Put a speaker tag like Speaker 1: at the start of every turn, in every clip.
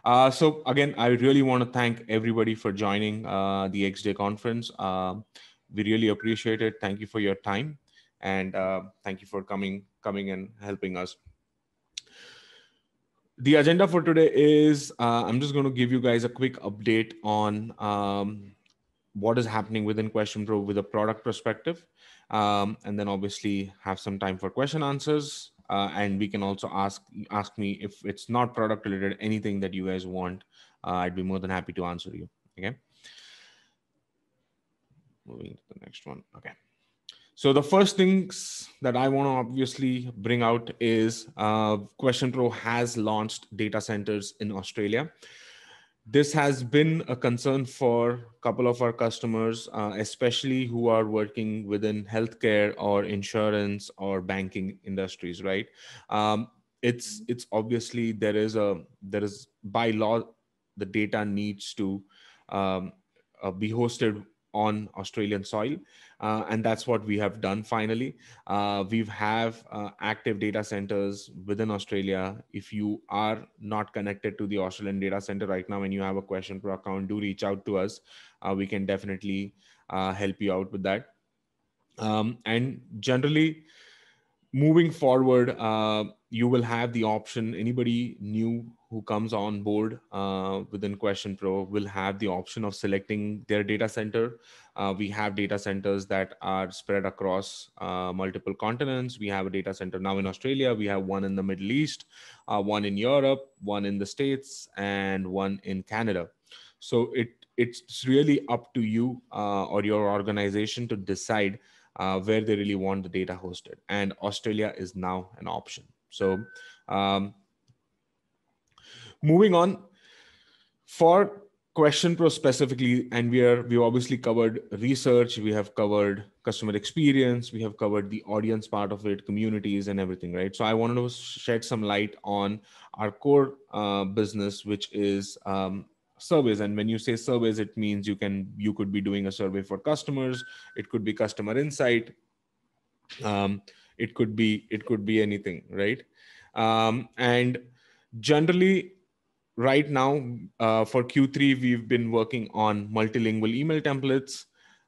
Speaker 1: So again, I really want to thank everybody for joining the XDay conference. We really appreciate it. Thank you for your time, and thank you for coming and helping us. The agenda for today is I'm just going to give you guys a quick update on what is happening within Question Pro with a product perspective, and then obviously have some time for question answers. And we can also ask me if it's not product related, anything that you guys want. I'd be more than happy to answer you. Okay. Moving to the next one. Okay. So the first things that I want to obviously bring out is Question Pro has launched data centers in Australia. This has been a concern for a couple of our customers, especially who are working within healthcare or insurance or banking industries, right? It's obviously there is by law the data needs to um, be hosted on Australian soil, and that's what we have done finally. We have active data centers within Australia. If you are not connected to the Australian data center right now and you have a Question Pro account, do reach out to us. We can definitely help you out with that. And generally, moving forward, you will have the option. Anybody new who comes on board within Question Pro will have the option of selecting their data center. We have data centers that are spread across multiple continents. We have a data center now in Australia. We have one in the Middle East, one in Europe, one in the States, and one in Canada. So it's really up to you or your organization to decide where they really want the data hosted. And Australia is now an option. So um, moving on for Question Pro specifically, and we've obviously covered research, we have covered customer experience, we have covered the audience part of it, communities and everything, right? So I wanted to shed some light on our core business, which is surveys. And when you say surveys, it means you could be doing a survey for customers, it could be customer insight, um, it could be anything, right? And generally, right now, for Q3, we've been working on multilingual email templates,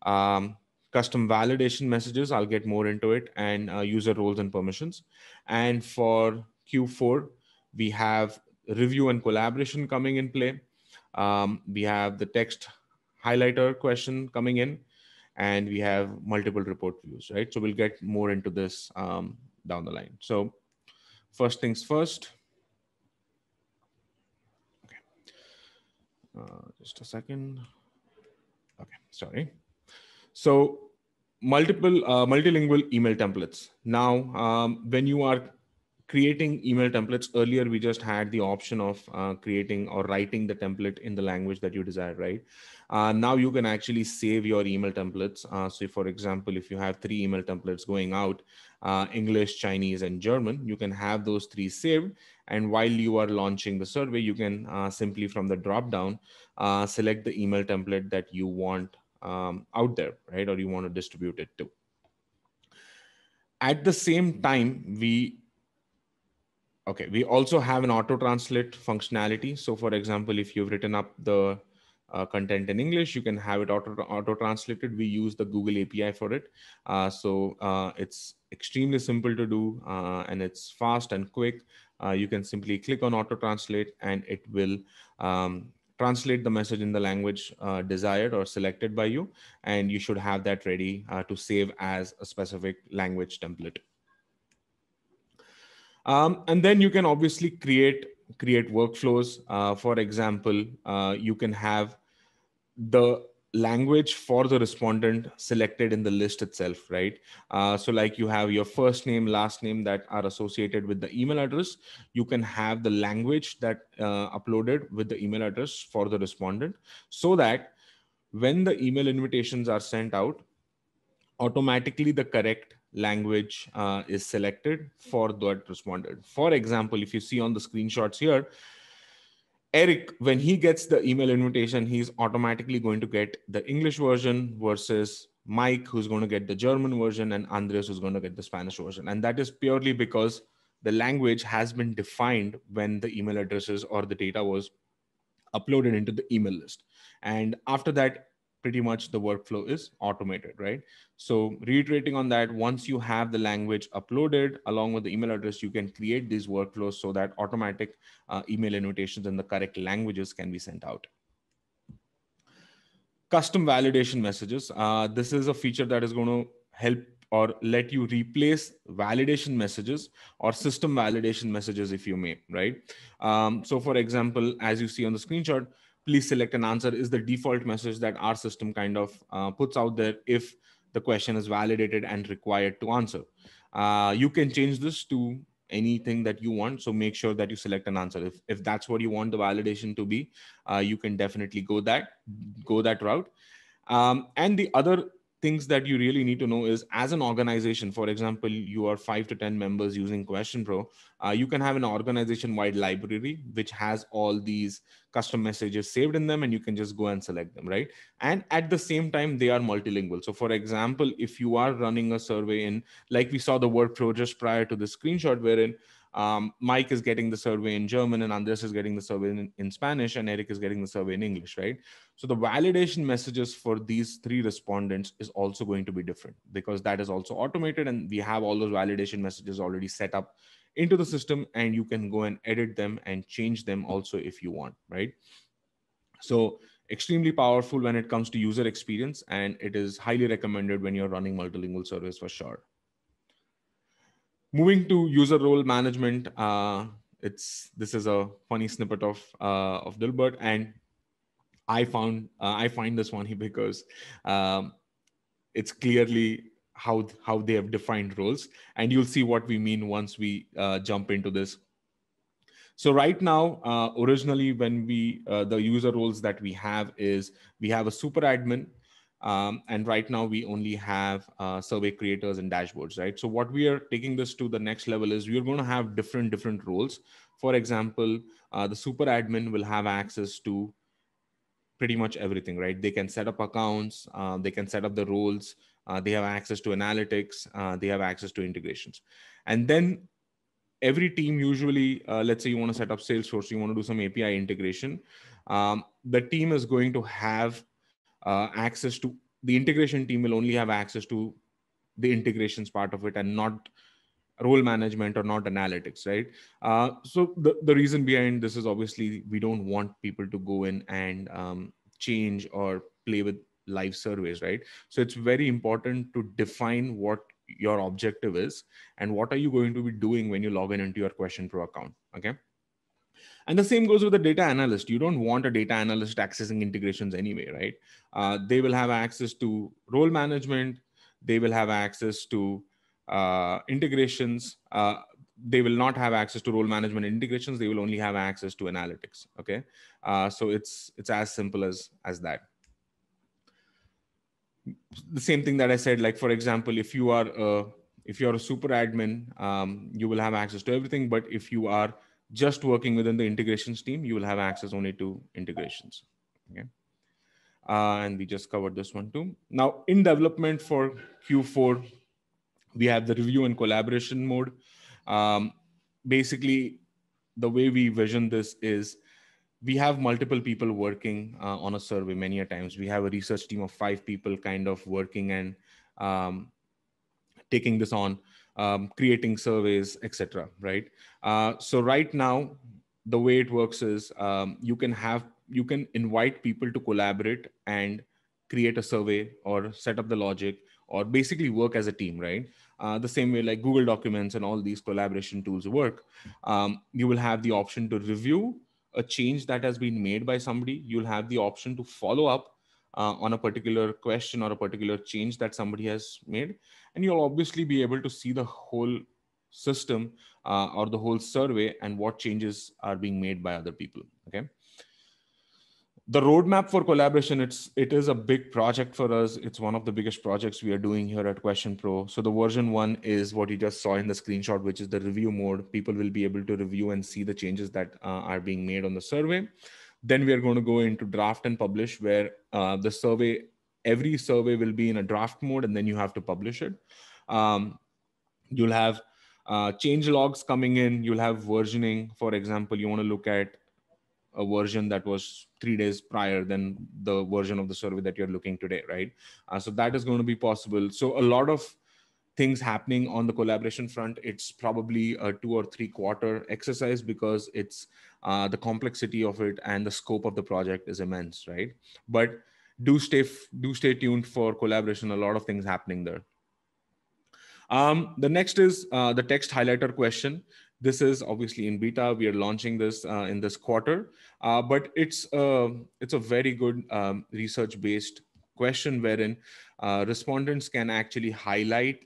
Speaker 1: um, custom validation messages, I'll get more into it, and user roles and permissions. And for Q4, we have review and collaboration coming in play. We have the text highlighter question coming in, and we have multiple report views, right? So we'll get more into this down the line. So first things first. Okay. Just a second. Okay, sorry. So multilingual email templates. Now, when you are creating email templates, earlier we just had the option of creating or writing the template in the language that you desire, right? Now you can actually save your email templates. So for example, if you have 3 email templates going out, English, Chinese, and German, you can have those 3 saved. And while you are launching the survey, you can simply from the drop down, select the email template that you want out there, right? Or you want to distribute it to. At the same time, we also have an auto translate functionality. So for example, if you've written up the content in English, you can have it auto translated. We use the Google API for it. So it's extremely simple to do, and it's fast and quick. You can simply click on auto translate and it will translate the message in the language desired or selected by you. And you should have that ready to save as a specific language template. And then you can obviously create workflows. For example, you can have the language for the respondent selected in the list itself, right? So like you have your first name, last name that are associated with the email address. You can have the language that uploaded with the email address for the respondent, so that when the email invitations are sent out, automatically the correct language is selected for that respondent. For example, if you see on the screenshots here, Eric, when he gets the email invitation, he's automatically going to get the English version versus Mike, who's going to get the German version, and Andres, who's going to get the Spanish version. And that is purely because the language has been defined when the email addresses or the data was uploaded into the email list. And after that, pretty much the workflow is automated, right? So reiterating on that, once you have the language uploaded along with the email address, you can create these workflows so that automatic email invitations in the correct languages can be sent out. Custom validation messages. This is a feature that is going to help or let you replace validation messages or system validation messages, if you may, right? So for example, as you see on the screenshot, please select an answer is the default message that our system kind of puts out there if the question is validated and required to answer. You can change this to anything that you want. So make sure that you select an answer. If that's what you want the validation to be, you can definitely go that route. And the other things that you really need to know is, as an organization, for example, you are 5 to 10 members using Question Pro, you can have an organization-wide library which has all these custom messages saved in them, and you can just go and select them, right? And at the same time, they are multilingual. So for example, if you are running a survey in, like we saw the workflow just prior to the screenshot, wherein Mike is getting the survey in German and Andres is getting the survey in Spanish and Eric is getting the survey in English, right? So the validation messages for these 3 respondents is also going to be different because that is also automated and we have all those validation messages already set up into the system, and you can go and edit them and change them also if you want, right? So extremely powerful when it comes to user experience, and it is highly recommended when you're running multilingual surveys for sure. Moving to user role management, this is a funny snippet of Dilbert, and I find this funny because it's clearly how they have defined roles, and you'll see what we mean once we jump into this. So right now, originally when the user roles that we have is we have a super admin. And right now we only have survey creators and dashboards, right? So what we are taking this to the next level is we are going to have different roles. For example, the super admin will have access to pretty much everything, right? They can set up accounts, they can set up the roles, they have access to analytics, they have access to integrations. And then every team usually, let's say you want to set up Salesforce, you want to do some API integration. The team is going to have access to, the integration team will only have access to the integrations part of it and not role management or not analytics, right? So the reason behind this is obviously we don't want people to go in and change or play with live surveys, right? So it's very important to define what your objective is and what are you going to be doing when you log in into your Question Pro account, okay? And the same goes with the data analyst. You don't want a data analyst accessing integrations anyway, right? They will have access to role management. They will have access to integrations. They will not have access to role management integrations. They will only have access to analytics. Okay, so it's as simple as that. The same thing that I said, like for example, if you're a super admin, you will have access to everything. But if you are just working within the integrations team, you will have access only to integrations. Okay. And we just covered this one too. Now in development for Q4, we have the review and collaboration mode. Basically, the way we vision this is we have multiple people working on a survey many a times. We have a research team of 5 people kind of working and taking this on, creating surveys, etc. Right? So right now, the way it works is you can invite people to collaborate and create a survey or set up the logic or basically work as a team, right? The same way like Google Documents and all these collaboration tools work. You will have the option to review a change that has been made by somebody. You'll have the option to follow up on a particular question or a particular change that somebody has made. And you'll obviously be able to see the whole system or the whole survey and what changes are being made by other people. Okay. The roadmap for collaboration, it is a big project for us. It's one of the biggest projects we are doing here at Question Pro. So the version 1 is what you just saw in the screenshot, which is the review mode. People will be able to review and see the changes that are being made on the survey. Then we are going to go into draft and publish, where every survey will be in a draft mode, and then you have to publish it. You'll have change logs coming in. You'll have versioning. For example, you want to look at a version that was 3 days prior than the version of the survey that you're looking today, right? So that is going to be possible. So a lot of things happening on the collaboration front. It's probably a 2 or 3 quarter exercise because it's the complexity of it and the scope of the project is immense, right? But do stay tuned for collaboration. A lot of things happening there. The next is the text highlighter question. This is obviously in beta. We are launching this in this quarter, but it's a very good research-based question wherein respondents can actually highlight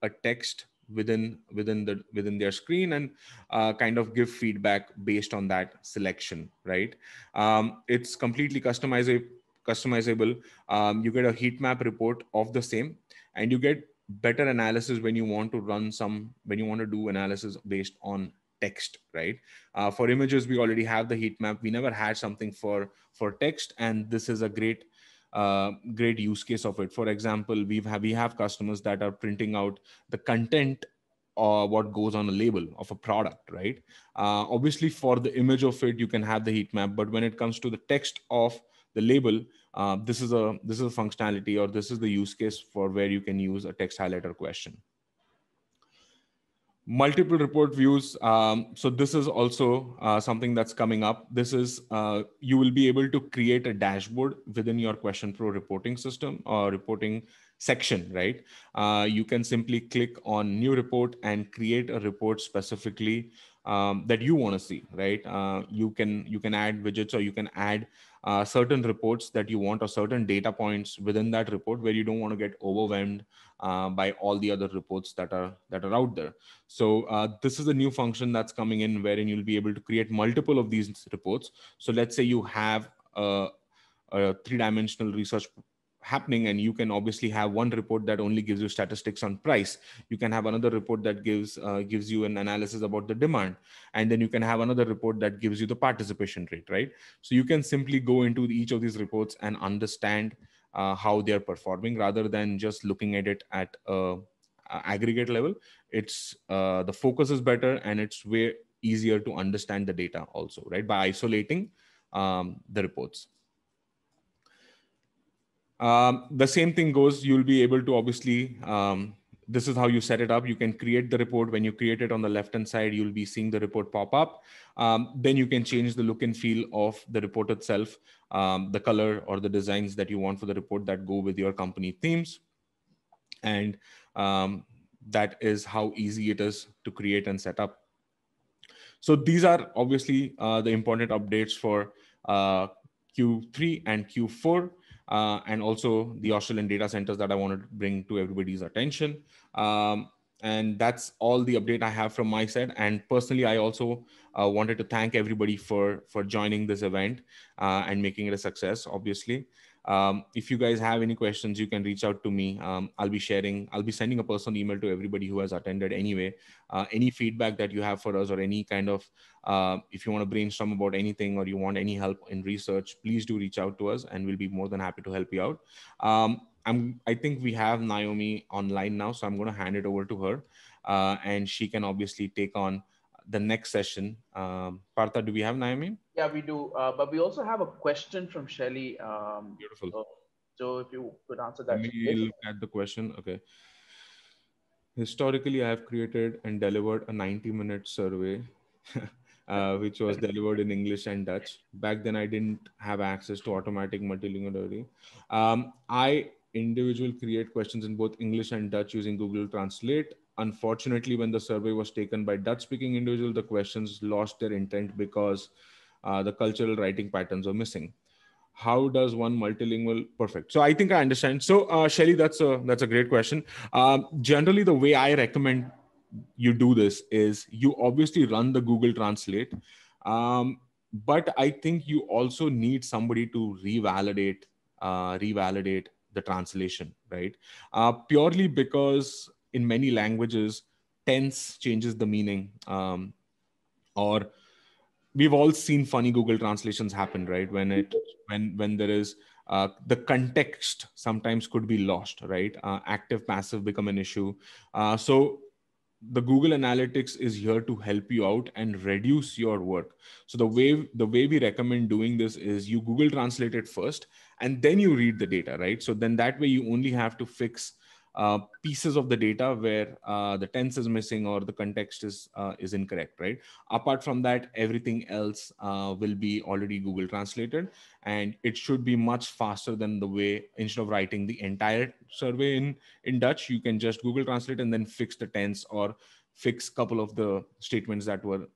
Speaker 1: a text within their screen and kind of give feedback based on that selection, right? It's completely customizable. You get a heat map report of the same, and you get better analysis when you want to when you want to do analysis based on text, right? For images, we already have the heat map. We never had something for text, and this is a great use case of it. For example, we have customers that are printing out the content or what goes on a label of a product, right? Obviously, for the image of it, you can have the heat map, but when it comes to the text of the label, this is a functionality, or this is the use case for where you can use a text highlighter question. Multiple report views. So this is also something that's coming up. This is you will be able to create a dashboard within your Question Pro reporting system or reporting section, right? You can simply click on new report and create a report specifically that you want to see, right? You can add widgets, or you can add certain reports that you want, or certain data points within that report where you don't want to get overwhelmed by all the other reports that are out there. So this is a new function that's coming in wherein you'll be able to create multiple of these reports. So let's say you have a three-dimensional research happening, and you can obviously have one report that only gives you statistics on price. You can have another report that gives you an analysis about the demand, and then you can have another report that gives you the participation rate, right? So you can simply go into each of these reports and understand how they're performing, rather than just looking at it at a aggregate level. It's the focus is better, and it's way easier to understand the data also, right, by isolating the reports. The same thing goes, you'll be able to obviously, this is how you set it up. You can create the report. When you create it, on the left-hand side, you'll be seeing the report pop up. Then you can change the look and feel of the report itself, the color or the designs that you want for the report that go with your company themes. And that is how easy it is to create and set up. So these are obviously the important updates for Q3 and Q4. And also the Australian data centers that I wanted to bring to everybody's attention. And that's all the update I have from my side. And personally, I also wanted to thank everybody for joining this event and making it a success, obviously. If you guys have any questions, you can reach out to me. I'll be sending a personal email to everybody who has attended anyway. Any feedback that you have for us, or any kind of, if you want to brainstorm about anything, or you want any help in research, please do reach out to us, and we'll be more than happy to help you out. I think we have Naomi online now, so I'm going to hand it over to her, and she can obviously take on the next session. Partha, do we have Naomi?
Speaker 2: Yeah, we do. But we also have a question from Shelly.
Speaker 1: Beautiful.
Speaker 2: So if you could answer that.
Speaker 1: Let me look at the question. Okay. Historically, I have created and delivered a 90-minute survey, which was delivered in English and Dutch. Back then, I didn't have access to automatic multilinguality. I individually create questions in both English and Dutch using Google Translate. Unfortunately, when the survey was taken by Dutch-speaking individual, the questions lost their intent because the cultural writing patterns are missing. How does one multilingual? Perfect. So I think I understand. So Shelly, that's a great question. Generally, the way I recommend you do this is you obviously run the Google Translate, but I think you also need somebody to revalidate the translation, right? Purely because in many languages, tense changes the meaning, or we've all seen funny Google translations happen, right? When there is the context sometimes could be lost, right? Active passive become an issue. So the Google Analytics is here to help you out and reduce your work. So the way we recommend doing this is you Google Translate it first, and then you read the data, right? So then that way you only have to fix pieces of the data where the tense is missing or the context is incorrect, right? Apart from that, everything else will be already Google translated, and it should be much faster than the way, instead of writing the entire survey in Dutch, you can just Google Translate and then fix the tense or fix a couple of the statements that were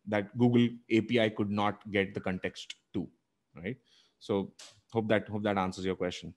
Speaker 1: that Google API could not get the context to, right? So hope that answers your question.